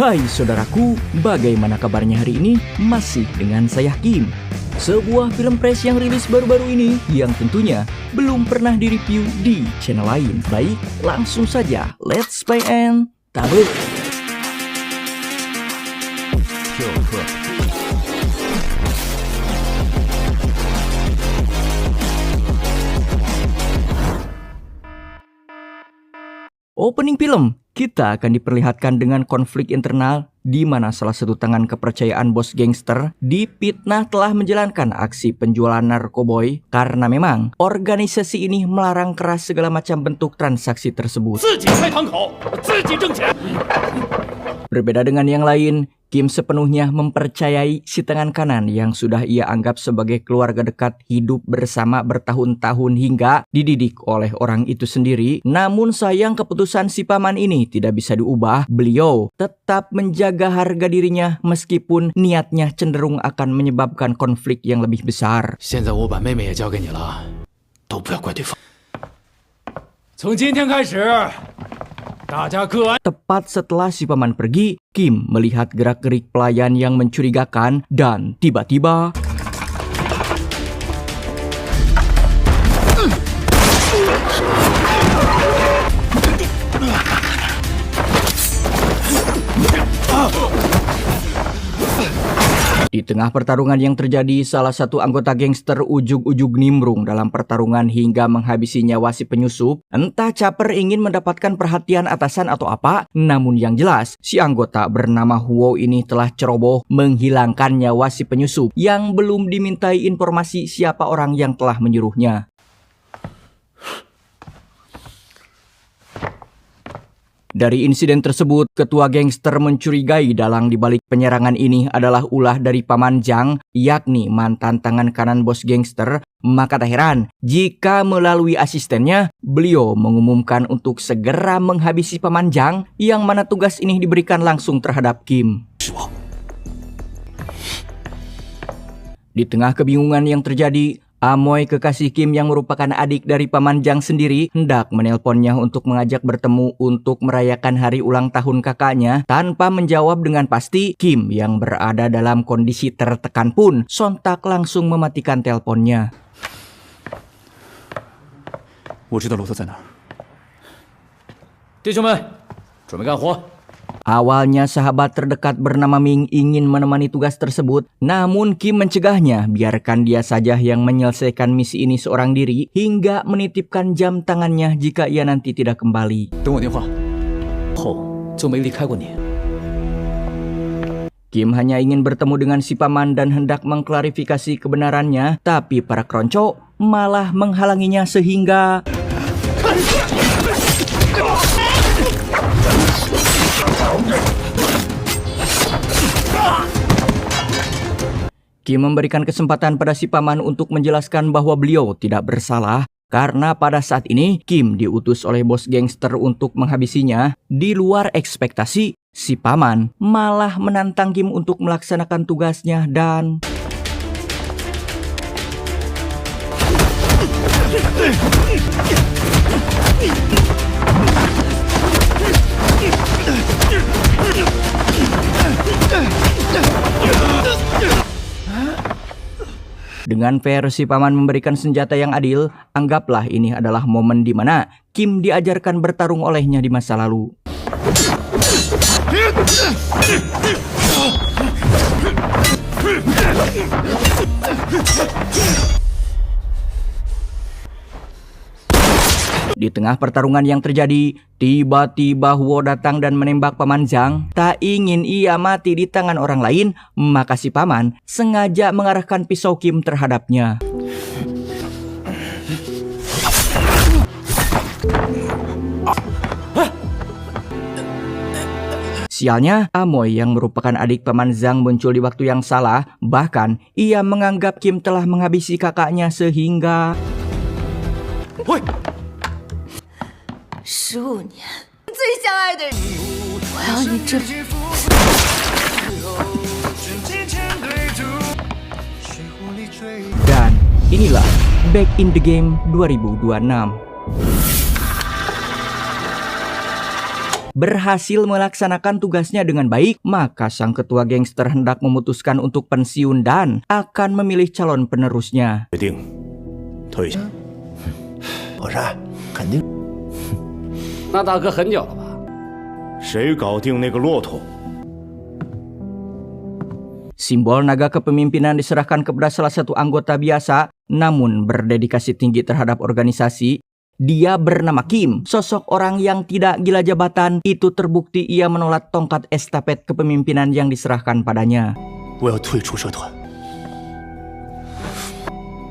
Hai saudaraku, bagaimana kabarnya hari ini? Masih dengan saya Kim. Sebuah film fresh yang rilis baru-baru ini yang tentunya belum pernah direview di channel lain. Baik, langsung saja let's play and tabuk. Opening film, kita akan diperlihatkan dengan konflik internal di mana salah satu tangan kepercayaan bos gangster dipitnah telah menjalankan aksi penjualan narkoboy karena memang organisasi ini melarang keras segala macam bentuk transaksi tersebut. Berbeda dengan yang lain, Kim sepenuhnya mempercayai si tangan kanan yang sudah ia anggap sebagai keluarga dekat hidup bersama bertahun-tahun hingga dididik oleh orang itu sendiri. Namun sayang keputusan si paman ini tidak bisa diubah. Beliau tetap menjaga harga dirinya meskipun niatnya cenderung akan menyebabkan konflik yang lebih besar. Tepat setelah si paman pergi, Kim melihat gerak-gerik pelayan yang mencurigakan dan tiba-tiba di tengah pertarungan yang terjadi, salah satu anggota gangster ujug-ujug nimbrung dalam pertarungan hingga menghabisi nyawa si penyusup. Entah caper ingin mendapatkan perhatian atasan atau apa, namun yang jelas, si anggota bernama Huo ini telah ceroboh menghilangkan nyawa si penyusup yang belum dimintai informasi siapa orang yang telah menyuruhnya. Dari insiden tersebut, ketua gangster mencurigai dalang dibalik penyerangan ini adalah ulah dari paman Zhang, yakni mantan tangan kanan bos gangster. Maka tak heran jika melalui asistennya, beliau mengumumkan untuk segera menghabisi paman Zhang, yang mana tugas ini diberikan langsung terhadap Kim. Di tengah kebingungan yang terjadi, Amoy, kekasih Kim yang merupakan adik dari paman Zhang sendiri, hendak menelponnya untuk mengajak bertemu untuk merayakan hari ulang tahun kakaknya. Tanpa menjawab dengan pasti, Kim yang berada dalam kondisi tertekan pun sontak langsung mematikan teleponnya. Awalnya sahabat terdekat bernama Ming ingin menemani tugas tersebut, namun Kim mencegahnya biarkan dia saja yang menyelesaikan misi ini seorang diri hingga menitipkan jam tangannya jika ia nanti tidak kembali. Kim hanya ingin bertemu dengan si paman dan hendak mengklarifikasi kebenarannya, tapi para keroncong malah menghalanginya sehingga Kim memberikan kesempatan pada si paman untuk menjelaskan bahwa beliau tidak bersalah karena pada saat ini Kim diutus oleh bos gangster untuk menghabisinya. Di luar ekspektasi, si paman malah menantang Kim untuk melaksanakan tugasnya dan dengan versi paman memberikan senjata yang adil, anggaplah ini adalah momen di mana Kim diajarkan bertarung olehnya di masa lalu. Di tengah pertarungan yang terjadi, tiba-tiba Huo datang dan menembak paman Zhang. Tak ingin ia mati di tangan orang lain, maka si paman sengaja mengarahkan pisau Kim terhadapnya. Sialnya, Amoy yang merupakan adik paman Zhang muncul di waktu yang salah. Bahkan, ia menganggap Kim telah menghabisi kakaknya sehingga... 15年，最相爱的人，我要你这。Dan inilah Back in the Game 2026. berhasil melaksanakan tugasnya dengan baik, maka sang ketua gangster hendak memutuskan untuk pensiun dan akan memilih calon penerusnya. 决定退下。我是肯定。那大哥很久了吧？谁搞定那个骆驼？ Simbol naga kepemimpinan diserahkan kepada salah satu anggota biasa, namun berdedikasi tinggi terhadap organisasi. Dia bernama Kim, sosok orang yang tidak gila jabatan. Itu terbukti ia menolak tongkat estafet kepemimpinan yang diserahkan padanya. 我要退出社团。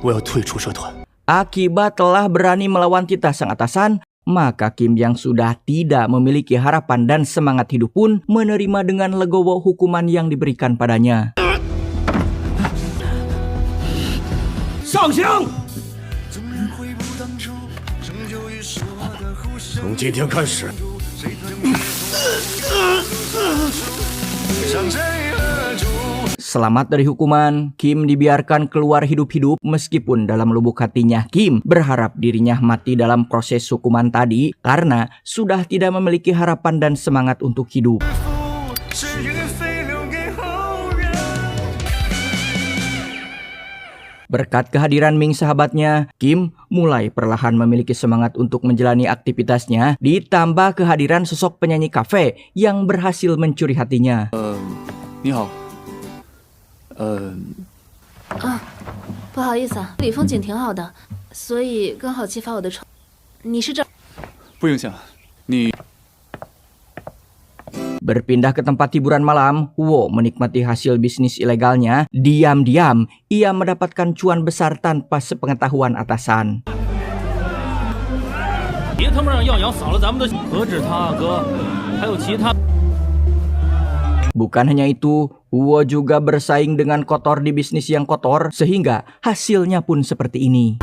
我要退出社团。 Akibat telah berani melawan titah sang atasan, maka Kim yang sudah tidak memiliki harapan dan semangat hidup pun menerima dengan legowo hukuman yang diberikan padanya. 上刑！ 从今天开始， Selamat dari hukuman, Kim dibiarkan keluar hidup-hidup meskipun dalam lubuk hatinya Kim berharap dirinya mati dalam proses hukuman tadi karena sudah tidak memiliki harapan dan semangat untuk hidup. Berkat kehadiran Ming sahabatnya, Kim mulai perlahan memiliki semangat untuk menjalani aktivitasnya, ditambah kehadiran sosok penyanyi kafe yang berhasil mencuri hatinya. 你好，不好意思啊，这里风景挺好的，所以刚好激发我的创。你是这？ 不影响。你 Berpindah ke tempat hiburan malam, Wo menikmati hasil bisnis ilegalnya. Diam-diam, ia mendapatkan cuan besar tanpa sepengetahuan atasan. 别他妈让耀阳扫了咱们的，何止他哥，还有其他。 Bukan hanya itu, Wo juga bersaing dengan kotor di bisnis yang kotor, sehingga hasilnya pun seperti ini.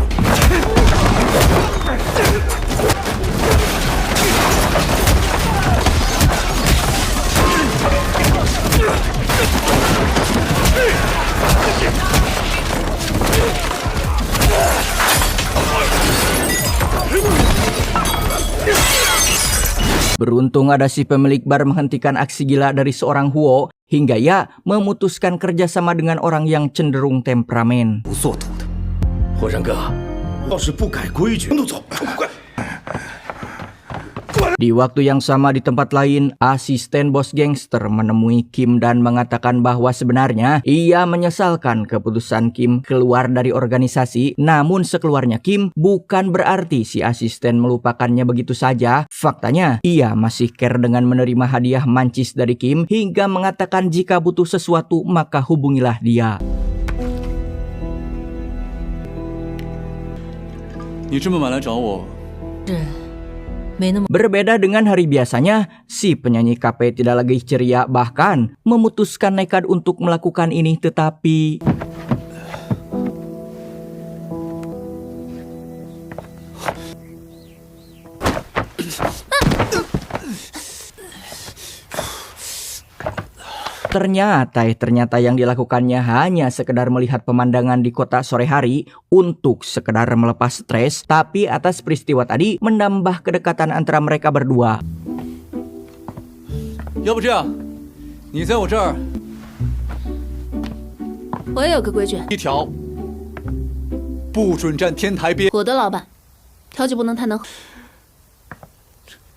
Beruntung ada si pemilik bar menghentikan aksi gila dari seorang Huo hingga ia memutuskan kerjasama dengan orang yang cenderung temperamen. 不做赌的。火山哥，要是不改规矩，都走，快！ Di waktu yang sama di tempat lain, asisten bos gangster menemui Kim dan mengatakan bahwa sebenarnya ia menyesalkan keputusan Kim keluar dari organisasi. Namun sekeluarnya Kim, bukan berarti si asisten melupakannya begitu saja. Faktanya, ia masih care dengan menerima hadiah mancis dari Kim hingga mengatakan jika butuh sesuatu maka hubungilah dia. 你这么晚来找我， Berbeda dengan hari biasanya, si penyanyi kafe tidak lagi ceria, bahkan memutuskan nekat untuk melakukan ini, tetapi ternyata yang dilakukannya hanya sekedar melihat pemandangan di kota sore hari untuk sekedar melepas stres, tapi atas peristiwa tadi menambah kedekatan antara mereka berdua. 要不这样，你在我这儿我也有个规矩，一条，不准站天台边。我的老板，调酒不能太能喝。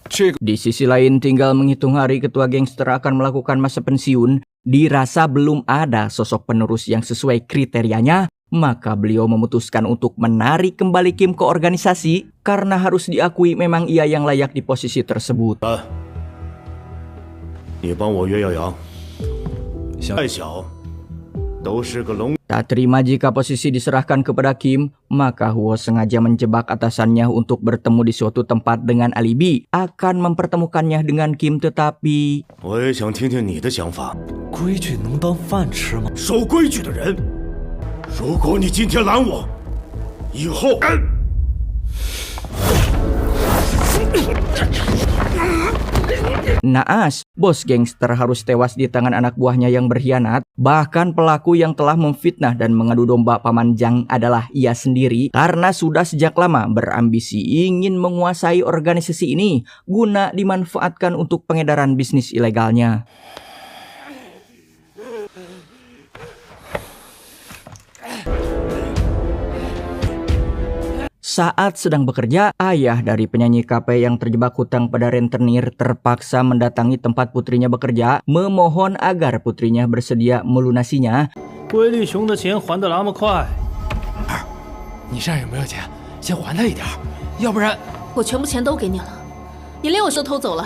这个 Di sisi lain, tinggal menghitung hari ketua gangster akan melakukan masa pensiun, dirasa belum ada sosok penerus yang sesuai kriterianya, maka beliau memutuskan untuk menarik kembali Kim ke organisasi karena harus diakui memang ia yang layak di posisi tersebut. 你帮我约耀阳，再小都是个龙。 Tak terima jika posisi diserahkan kepada Kim, maka Huo sengaja menjebak atasannya untuk bertemu di suatu tempat dengan alibi akan mempertemukannya dengan Kim, tetapi 我也想听听你的想法。规矩能当饭吃吗？守规矩的人，如果你今天拦我，以后。 你 Naas, bos gangster harus tewas di tangan anak buahnya yang berkhianat. Bahkan pelaku yang telah memfitnah dan mengadu domba Paman Zhang adalah ia sendiri karena sudah sejak lama berambisi ingin menguasai organisasi ini guna dimanfaatkan untuk pengedaran bisnis ilegalnya. Saat sedang bekerja, ayah dari penyanyi KP yang terjebak hutang pada rentenir terpaksa mendatangi tempat putrinya bekerja, memohon agar putrinya bersedia melunasinya. 规律熊的钱还得那么快，你身上有没有钱？先还他一点儿，要不然我全部钱都给你了，你连我都偷走了。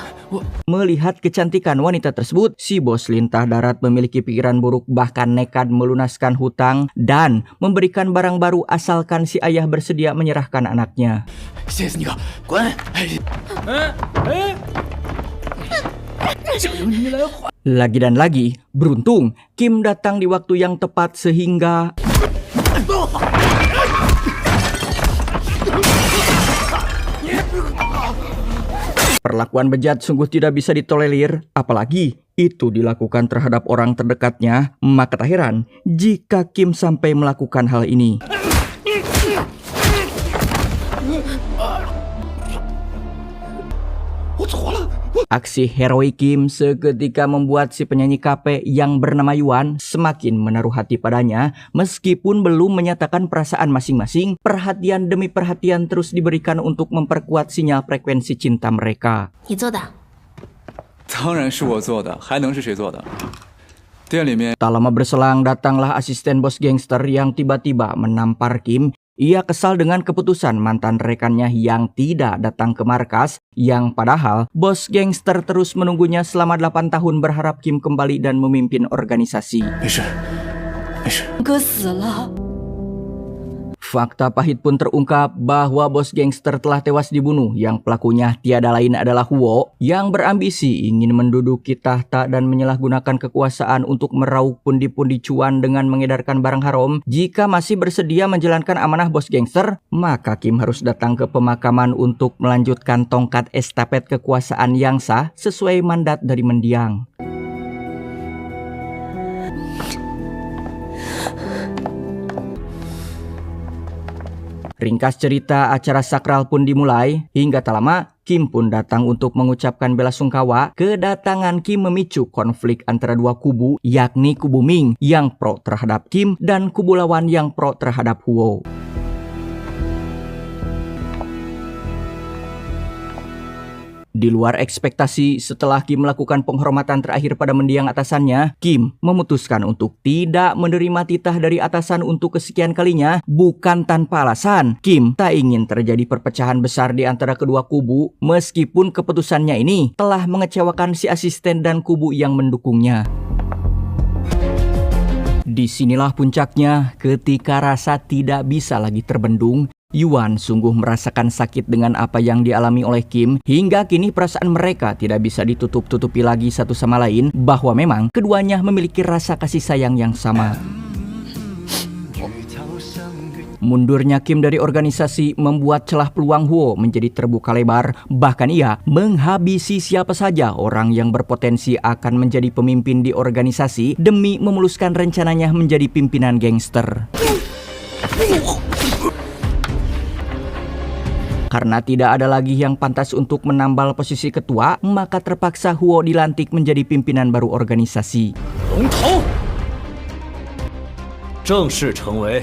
Melihat kecantikan wanita tersebut, si bos lintah darat memiliki pikiran buruk bahkan nekat melunaskan hutang dan memberikan barang baru asalkan si ayah bersedia menyerahkan anaknya. 谢谢你哥，滚！Lagi dan lagi, beruntung Kim datang di waktu yang tepat sehingga perlakuan bejat sungguh tidak bisa ditolerir, apalagi itu dilakukan terhadap orang terdekatnya. Maka tak heran jika Kim sampai melakukan hal ini. Aksi heroik Kim seketika membuat si penyanyi KP yang bernama Yuan semakin menaruh hati padanya. Meskipun belum menyatakan perasaan masing-masing, perhatian demi perhatian terus diberikan untuk memperkuat sinyal frekuensi cinta mereka. 你做的？当然是我做的，还能是谁做的？店里面 Tak lama berselang datanglah asisten bos gangster yang tiba-tiba menampar Kim. Ia kesal dengan keputusan mantan rekannya yang tidak datang ke markas, yang padahal bos gangster terus menunggunya selama 8 tahun berharap Kim kembali dan memimpin organisasi. 没事，没事。哥死了。 Fakta pahit pun terungkap bahwa bos gangster telah tewas dibunuh, yang pelakunya tiada lain adalah Huo yang berambisi ingin menduduki tahta dan menyalahgunakan kekuasaan untuk meraup pundi-pundi cuan dengan mengedarkan barang haram. Jika masih bersedia menjalankan amanah bos gangster, maka Kim harus datang ke pemakaman untuk melanjutkan tongkat estafet kekuasaan yang sah sesuai mandat dari mendiang. Ringkas cerita, acara sakral pun dimulai. Hingga tak lama, Kim pun datang untuk mengucapkan bela sungkawa. Kedatangan Kim memicu konflik antara dua kubu, yakni kubu Ming yang pro terhadap Kim dan kubu lawan yang pro terhadap Huo. Di luar ekspektasi, setelah Kim melakukan penghormatan terakhir pada mendiang atasannya, Kim memutuskan untuk tidak menerima titah dari atasan untuk kesekian kalinya. Bukan tanpa alasan, Kim tak ingin terjadi perpecahan besar di antara kedua kubu, meskipun keputusannya ini telah mengecewakan si asisten dan kubu yang mendukungnya. Disinilah puncaknya, ketika rasa tidak bisa lagi terbendung, Yuan sungguh merasakan sakit dengan apa yang dialami oleh Kim. Hingga kini perasaan mereka tidak bisa ditutup-tutupi lagi satu sama lain, bahwa memang keduanya memiliki rasa kasih sayang yang sama. Mundurnya Kim dari organisasi membuat celah peluang Huo menjadi terbuka lebar. Bahkan ia menghabisi siapa saja orang yang berpotensi akan menjadi pemimpin di organisasi demi memuluskan rencananya menjadi pimpinan gangster. Karena tidak ada lagi yang pantas untuk menambal posisi ketua, maka terpaksa Huo dilantik menjadi pimpinan baru organisasi. 龙头正式成为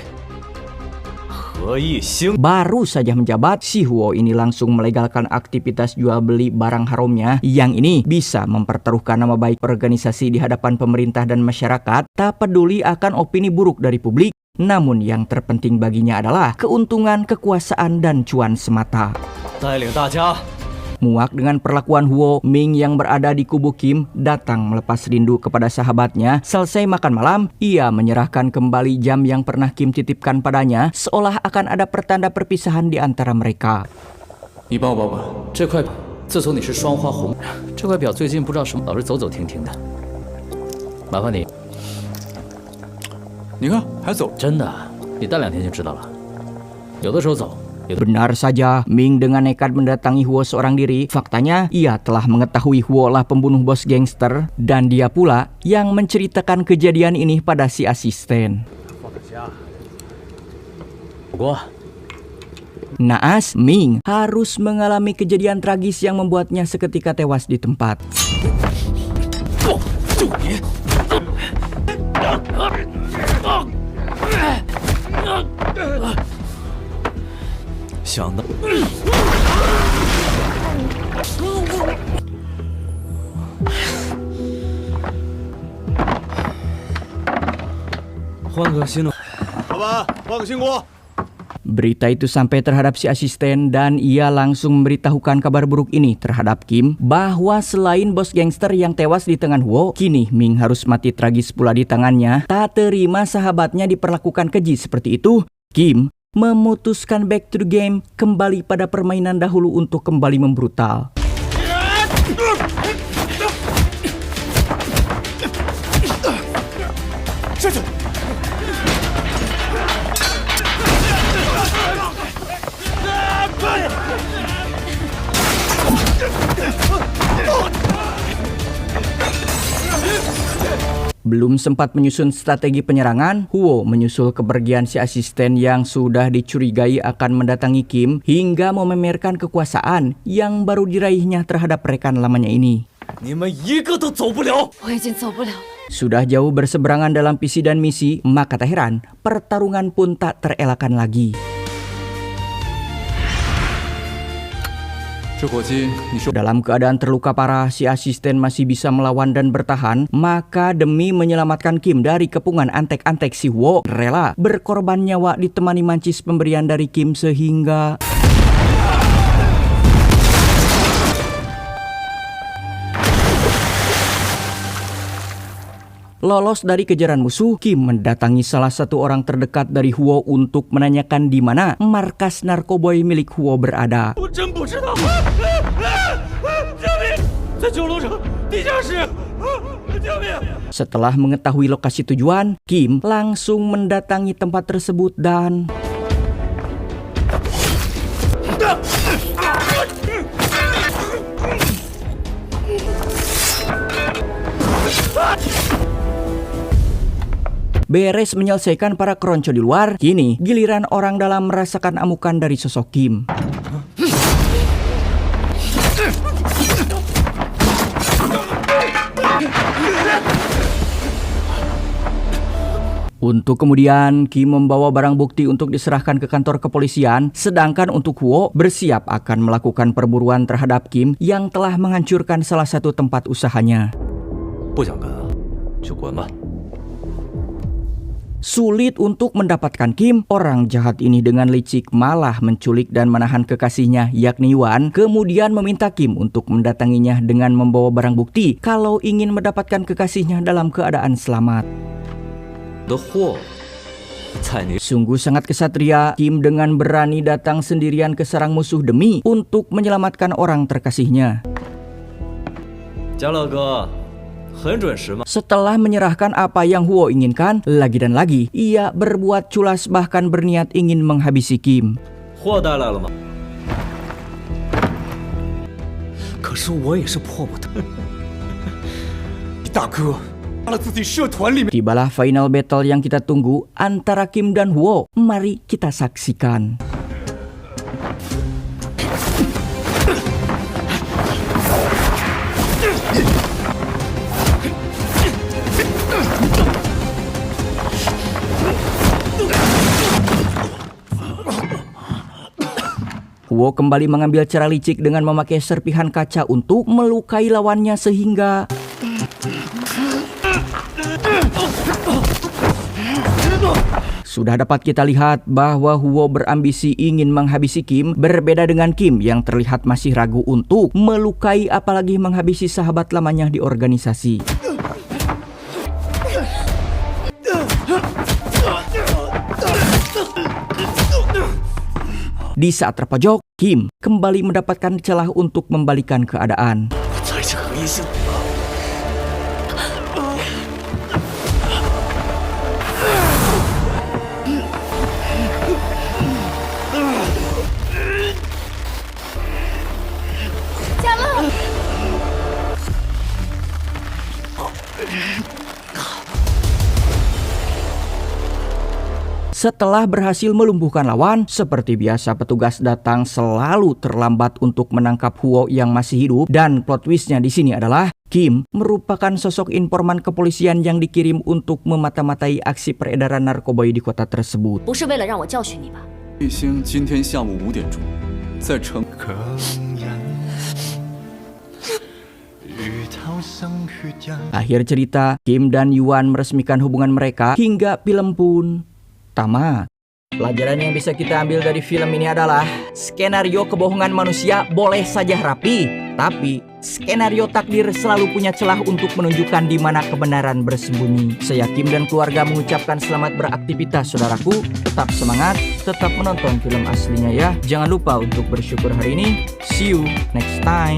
合议星。 Baru saja menjabat, si Huo ini langsung melegalkan aktivitas jual beli barang haramnya, yang ini bisa mempertaruhkan nama baik organisasi di hadapan pemerintah dan masyarakat, tak peduli akan opini buruk dari publik. Namun yang terpenting baginya adalah keuntungan, kekuasaan, dan cuan semata. 带领大家 Muak dengan perlakuan Huo, Ming yang berada di kubu Kim datang melepas rindu kepada sahabatnya. Selesai makan malam, ia menyerahkan kembali jam yang pernah Kim titipkan padanya, seolah akan ada pertanda perpisahan di antara mereka. 你帮我保管这块表，自从你是双花红，这块表最近不知道什么老是走走停停的，麻烦你。 你看还走，真的，你戴2天就知道了。有的时候走， Benar saja, Ming dengan nekat mendatangi Huo seorang diri. Faktanya, ia telah mengetahui Huo lah pembunuh bos gangster dan dia pula yang menceritakan kejadian ini pada si asisten. Naas, Ming harus mengalami kejadian tragis yang membuatnya seketika tewas di tempat. Berita itu sampai terhadap si asisten dan ia langsung memberitahukan kabar buruk ini terhadap Kim bahwa selain bos gangster yang tewas di tangan Huo, kini Ming harus mati tragis pula di tangannya. Tak terima sahabatnya diperlakukan keji seperti itu, Kim memutuskan back to the game, kembali pada permainan dahulu untuk kembali membrutal. Belum sempat menyusun strategi penyerangan, Huo menyusul kepergian si asisten yang sudah dicurigai akan mendatangi Kim hingga memamerkan kekuasaan yang baru diraihnya terhadap rekan lamanya ini. Sudah jauh berseberangan dalam visi dan misi, maka tak heran pertarungan pun tak terelakkan lagi. Dalam keadaan terluka parah, si asisten masih bisa melawan dan bertahan. Maka demi menyelamatkan Kim dari kepungan antek-antek si Huo, rela berkorban nyawa ditemani mancis pemberian dari Kim sehingga lolos dari kejaran musuh. Kim mendatangi salah satu orang terdekat dari Huo untuk menanyakan di mana markas narkoboy milik Huo berada. Setelah mengetahui lokasi tujuan, Kim langsung mendatangi tempat tersebut dan beres menyelesaikan para keronco di luar, kini giliran orang dalam merasakan amukan dari sosok Kim. Untuk kemudian, Kim membawa barang bukti untuk diserahkan ke kantor kepolisian, sedangkan untuk Huo bersiap akan melakukan perburuan terhadap Kim yang telah menghancurkan salah satu tempat usahanya. Sulit untuk mendapatkan Kim, orang jahat ini dengan licik malah menculik dan menahan kekasihnya yakni Yuan, kemudian meminta Kim untuk mendatanginya dengan membawa barang bukti kalau ingin mendapatkan kekasihnya dalam keadaan selamat. Sungguh sangat kesatria, Kim dengan berani datang sendirian ke sarang musuh demi untuk menyelamatkan orang terkasihnya. Setelah menyerahkan apa yang Huo inginkan, lagi dan lagi ia berbuat culas bahkan berniat ingin menghabisi Kim. Tibalah final battle yang kita tunggu antara Kim dan Huo. Mari kita saksikan. Huo kembali mengambil cara licik dengan memakai serpihan kaca untuk melukai lawannya sehingga sudah dapat kita lihat bahwa Huo berambisi ingin menghabisi Kim, berbeda dengan Kim yang terlihat masih ragu untuk melukai apalagi menghabisi sahabat lamanya di organisasi. Di saat terpojok, Kim kembali mendapatkan celah untuk membalikan keadaan. Setelah berhasil melumpuhkan lawan, seperti biasa petugas datang selalu terlambat untuk menangkap Huo yang masih hidup, dan plot twistnya di sini adalah Kim merupakan sosok informan kepolisian yang dikirim untuk memata-matai aksi peredaran narkoba di kota tersebut. 不是为了让我教训你吧？ 玉兴今天下午5点钟在城。 Akhir cerita, Kim dan Yuan meresmikan hubungan mereka hingga film pun tamat. Pelajaran yang bisa kita ambil dari film ini adalah skenario kebohongan manusia boleh saja rapi, tapi skenario takdir selalu punya celah untuk menunjukkan di mana kebenaran bersembunyi. Saya Kim dan keluarga mengucapkan selamat beraktivitas saudaraku. Tetap semangat, tetap menonton film aslinya ya. Jangan lupa untuk bersyukur hari ini. See you next time.